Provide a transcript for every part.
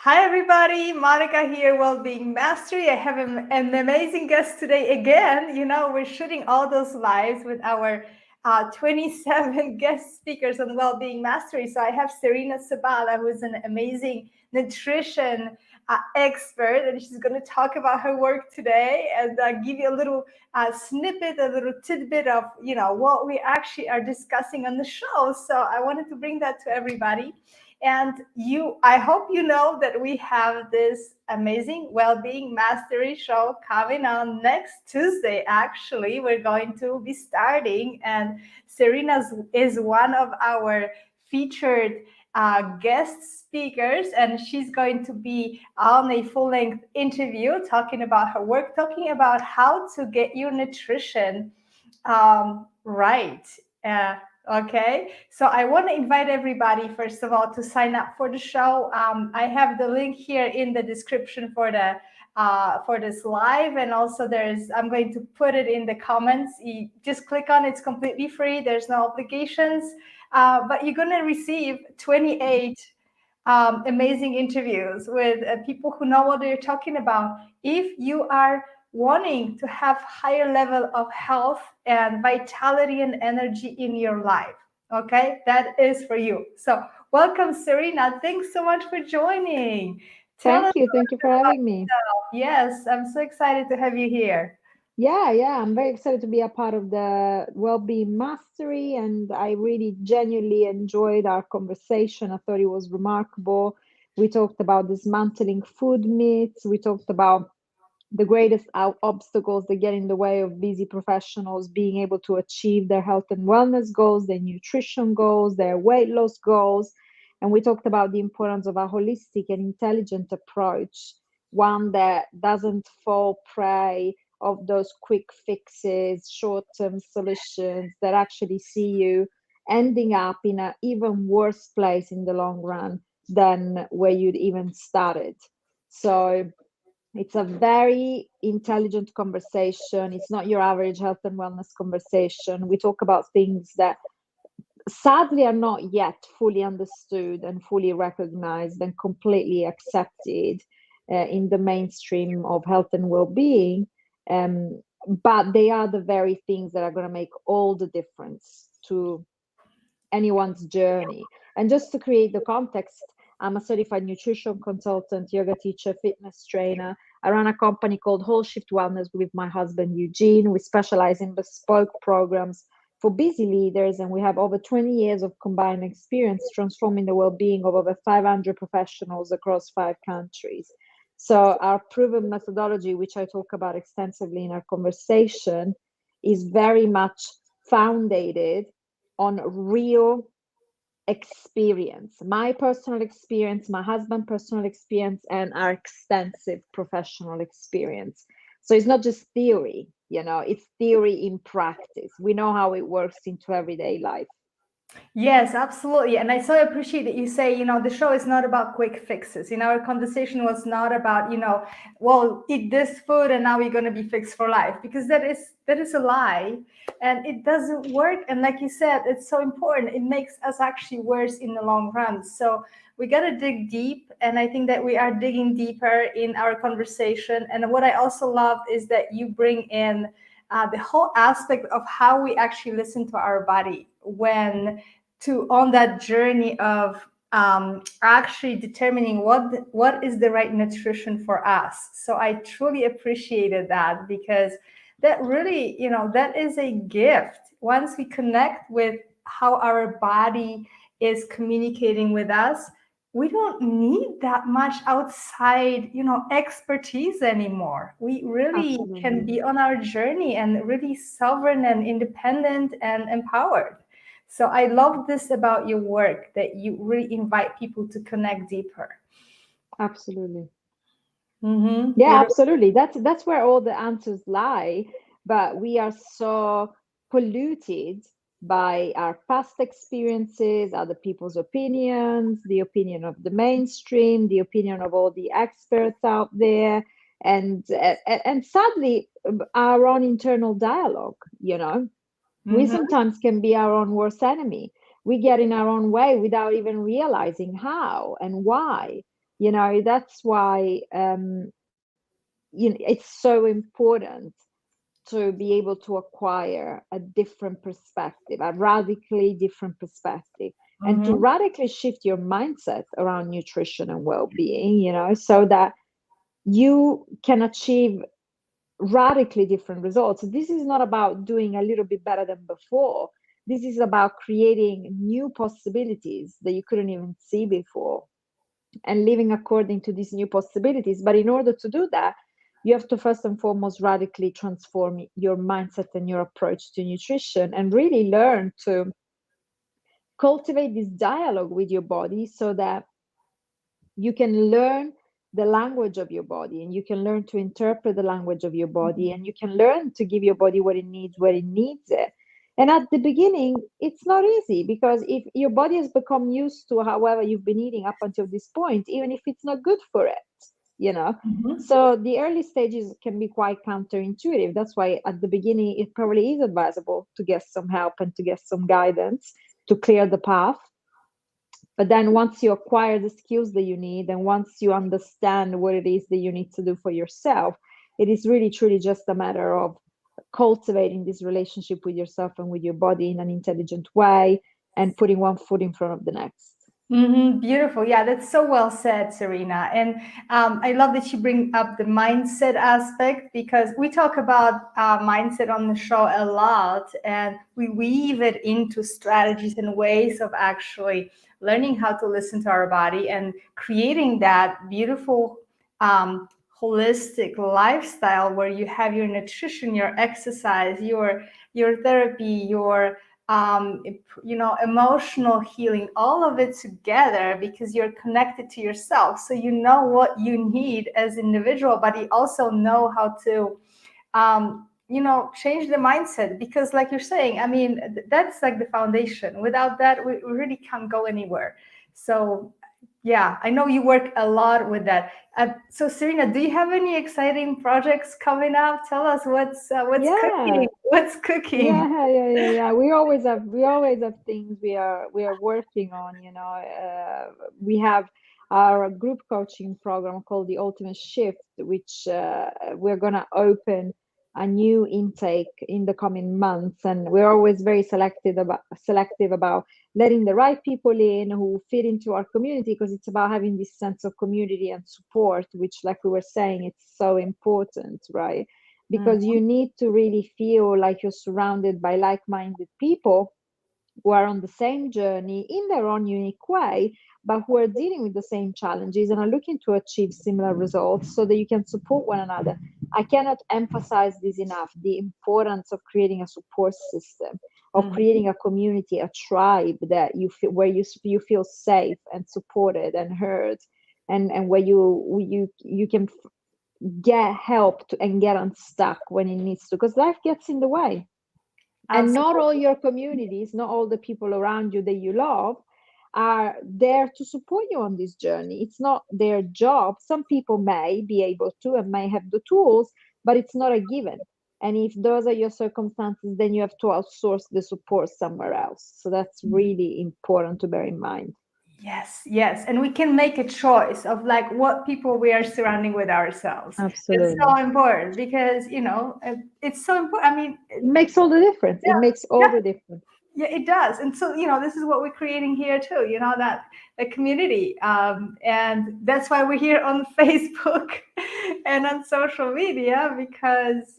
Hi, everybody. Monica here, Wellbeing Mastery. I have an amazing guest today again. We're shooting all those lives with our 27 guest speakers on Wellbeing Mastery. So I have Serena Sabala, who is an amazing nutrition expert, and she's going to talk about her work today and give you a little snippet, a little tidbit of, what we actually are discussing on the show. So I wanted to bring that to everybody. And I hope you know that we have this amazing Wellbeing Mastery show coming on next Tuesday. Actually, we're going to be starting, and Serena is one of our featured guest speakers, and she's going to be on a full-length interview talking about her work, talking about how to get your nutrition right. Okay, so I want to invite everybody, first of all, to sign up for the show. I have the link here in the description for this live, and also I'm going to put it in the comments. You just click on it. It's completely free. There's no obligations, but you're going to receive 28 amazing interviews with people who know what they're talking about. If you are wanting to have higher level of health and vitality and energy in your life, okay, that is for you. So welcome, Serena. Thanks so much for joining. Tell us Thank you. Thank you for about having me. yourself. Yes, I'm so excited to have you here. Yeah, I'm very excited to be a part of the Wellbeing Mastery, and I really genuinely enjoyed our conversation. I thought it was remarkable. We talked about dismantling food myths. We talked about the greatest obstacles that get in the way of busy professionals being able to achieve their health and wellness goals, their nutrition goals, their weight loss goals. And we talked about the importance of a holistic and intelligent approach, one that doesn't fall prey of those quick fixes, short-term solutions that actually see you ending up in an even worse place in the long run than where you'd even started. So it's a very intelligent conversation. It's not your average health and wellness conversation. We talk about things that sadly are not yet fully understood and fully recognized and completely accepted in the mainstream of health and well-being. But they are the very things that are going to make all the difference to anyone's journey. And just to create the context, I'm a certified nutrition consultant, yoga teacher, fitness trainer. I run a company called Whole Shift Wellness with my husband, Eugene. We specialize in bespoke programs for busy leaders, and we have over 20 years of combined experience transforming the well being of over 500 professionals across 5 countries. So, our proven methodology, which I talk about extensively in our conversation, is very much founded on real experience, my personal experience, my husband's personal experience, and our extensive professional experience. So it's not just theory, it's theory in practice. We know how it works into everyday life. Yes, absolutely. And I so appreciate that you say, the show is not about quick fixes. Our conversation was not about, well, eat this food and now you're going to be fixed for life, because that is a lie, and it doesn't work. And like you said, it's so important. It makes us actually worse in the long run. So we got to dig deep. And I think that we are digging deeper in our conversation. And what I also loved is that you bring in the whole aspect of how we actually listen to our body when to on that journey of actually determining what is the right nutrition for us. So I truly appreciated that, because that really, that is a gift. Once we connect with how our body is communicating with us, we don't need that much outside, expertise anymore. We really can Absolutely. be on our journey and really sovereign and independent and empowered. So I love this about your work, that you really invite people to connect deeper. Absolutely. Mm-hmm. Yeah, absolutely. That's where all the answers lie. But we are so polluted by our past experiences, other people's opinions, the opinion of the mainstream, the opinion of all the experts out there, and sadly, our own internal dialogue. We Mm-hmm. sometimes can be our own worst enemy. We get in our own way without even realizing how and why. That's why it's so important to be able to acquire a different perspective, a radically different perspective, and to Mm-hmm. radically shift your mindset around nutrition and well-being, so that you can achieve radically different results. This is not about doing a little bit better than before. This is about creating new possibilities that you couldn't even see before and living according to these new possibilities. But in order to do that, you have to first and foremost radically transform your mindset and your approach to nutrition and really learn to cultivate this dialogue with your body so that you can learn the language of your body and you can learn to interpret the language of your body and you can learn to give your body what it needs where it needs it. And at the beginning it's not easy, because if your body has become used to however you've been eating up until this point, even if it's not good for it, you know Mm-hmm. so the early stages can be quite counterintuitive. That's why at the beginning it probably is advisable to get some help and to get some guidance to clear the path. But then once you acquire the skills that you need, and once you understand what it is that you need to do for yourself, it is really truly just a matter of cultivating this relationship with yourself and with your body in an intelligent way and putting one foot in front of the next. Mm-hmm. Beautiful. Yeah, that's so well said, Serena. And I love that you bring up the mindset aspect, because we talk about mindset on the show a lot, and we weave it into strategies and ways of actually learning how to listen to our body and creating that beautiful holistic lifestyle where you have your nutrition, your exercise, your therapy, your emotional healing, all of it together, because you're connected to yourself, so you know what you need as individual, but you also know how to change the mindset, because like you're saying, I mean, that's like the foundation. Without that, we really can't go anywhere. So yeah, I know you work a lot with that. So Serena, do you have any exciting projects coming up? Tell us what's Yeah, cooking. What's cooking? yeah. We always have things we are working on. We have our group coaching program called the Ultimate Shift, which we're gonna open a new intake in the coming months, and we're always very selective about letting the right people in who fit into our community, because it's about having this sense of community and support, which, like we were saying, it's so important, right? Because you need to really feel like you're surrounded by like-minded people who are on the same journey in their own unique way, but who are dealing with the same challenges and are looking to achieve similar results so that you can support one another. I cannot emphasize this enough, the importance of creating a support system, of Mhm. creating a community, a tribe that you feel where you feel safe and supported and heard, and where you can get help and get unstuck when it needs to, because life gets in the way. And not all Absolutely. your communities, not all the people around you that you love are there to support you on this journey. It's not their job. Some people may be able to and may have the tools, but it's not a given. And if those are your circumstances, then you have to outsource the support somewhere else. So that's really important to bear in mind. Yes, yes. And we can make a choice of like what people we are surrounding with ourselves. It's so Absolutely. important because, it's so important. I mean, It makes all the difference. yeah, It makes all yeah, the difference. yeah, it does. And so, this is what we're creating here too, that the community. And that's why we're here on Facebook and on social media, because,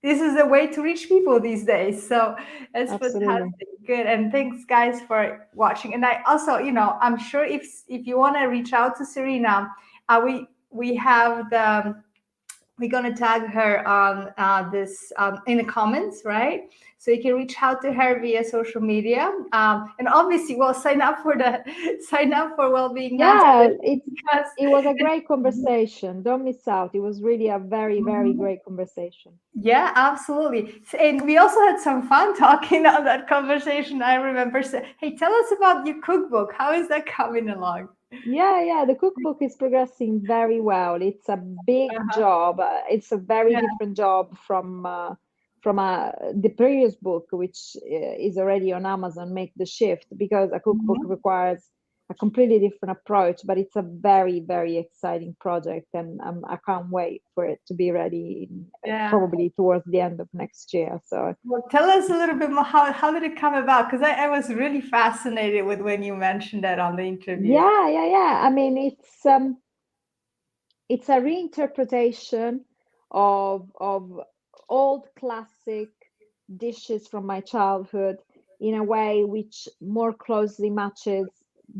this is a way to reach people these days. So it's Absolutely. fantastic. Good. And thanks guys for watching. And I also, I'm sure if you want to reach out to Serena, we have we're gonna tag her on this in the comments, right? So you can reach out to her via social media, and obviously, well, sign up for Wellbeing Yeah, Mastery, because it was a great conversation. Don't miss out. It was really a very, very Mhm. great conversation. Yeah, absolutely. And we also had some fun talking on that conversation. I remember saying, "Hey, tell us about your cookbook. How is that coming along?" Yeah. The cookbook is progressing very well. It's a big Uh-huh. job. It's a very Yeah. different job from the previous book, which is already on Amazon, Make the Shift, because a cookbook Mhm. requires a completely different approach, but it's a very, very exciting project, and I can't wait for it to be ready Yeah. probably towards the end of next year. So Well, tell us a little bit more. How did it come about? Because I was really fascinated with when you mentioned that on the interview. yeah. I mean, it's a reinterpretation of old classic dishes from my childhood in a way which more closely matches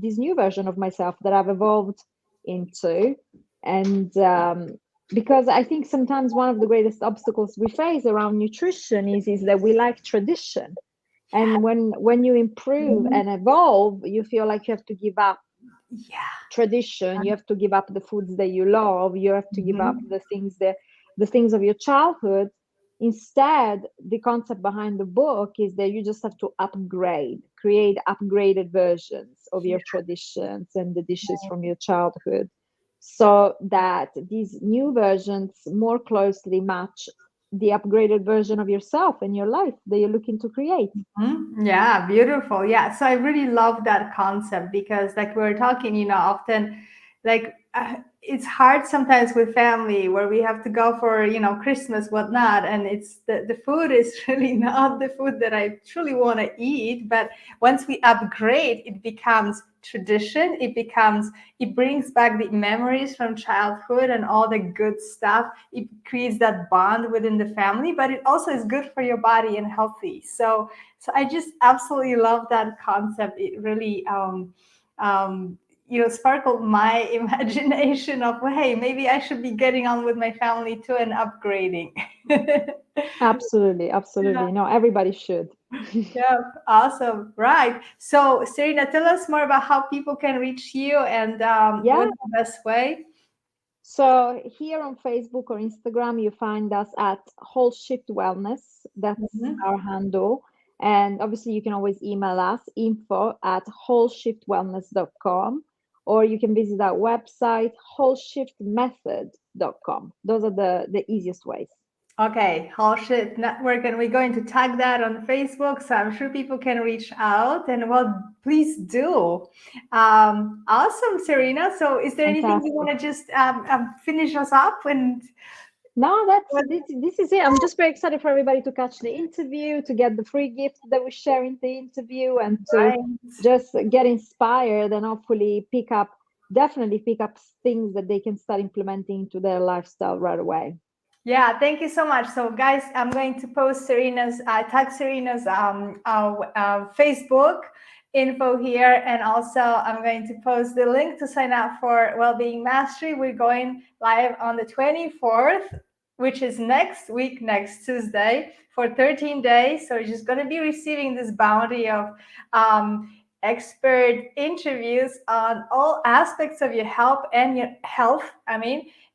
this new version of myself that I've evolved into. And because I think sometimes one of the greatest obstacles we face around nutrition is that we like tradition. And when you improve Mhm. and evolve, you feel like you have to give up Yeah. tradition, you have to give up the foods that you love, you have to give up Mhm. the things of your childhood. Instead, the concept behind the book is that you just have to create upgraded versions of your traditions and the dishes from your childhood, so that these new versions more closely match the upgraded version of yourself and your life that you're looking to create. Yeah, beautiful. Yeah, so I really love that concept because, like we were talking, often, like it's hard sometimes with family where we have to go for Christmas, whatnot, and it's the food is really not the food that I truly want to eat. But once we upgrade, it becomes tradition. It brings back the memories from childhood and all the good stuff. It creates that bond within the family, but it also is good for your body and healthy. So I just absolutely love that concept. It really sparkled my imagination of, well, hey, maybe I should be getting on with my family too and upgrading. Absolutely, no, everybody should. Yeah, awesome. Right. So, Serena, tell us more about how people can reach you and Yeah. what's the best way. So here on Facebook or Instagram, you find us at Whole Shift Wellness. That's Mhm. our handle. And obviously, you can always email us info@wholeshiftwellness.com, or you can visit our website, wholeshiftmethod.com. Those are the easiest ways. Okay, Whole Shift Network, and we're going to tag that on Facebook, so I'm sure people can reach out. And well, please do. Awesome, Serena. So, is there anything you Fantastic. want to just finish us up? And No, this is it. I'm just very excited for everybody to catch the interview, to get the free gift that we share in the interview, and to right. just get inspired and hopefully definitely pick up things that they can start implementing into their lifestyle right away. Yeah, thank you so much. So, guys, I'm going to post tag Serena's Facebook info here, and also I'm going to post the link to sign up for Wellbeing Mastery. We're going live on the 24th, which is next week, next Tuesday, for 13 days. So, you're just going to be receiving this bounty of expert interviews on all aspects of your health.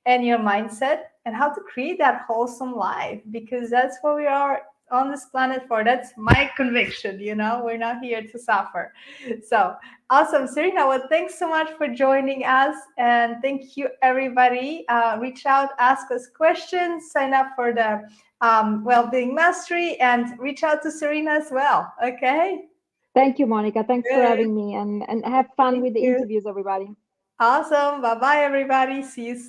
And your mindset and how to create that wholesome life, because that's what we are on this planet for. That's my conviction. We're not here to suffer. So awesome, Serena. Well, thanks so much for joining us, and thank you, everybody. Reach out, ask us questions, sign up for the Wellbeing Mastery, and reach out to Serena as well. Okay. Thank you, Monica. Thanks for Good. having me, and have fun Thank with the you. interviews, everybody. Awesome. Bye bye, everybody. See you soon.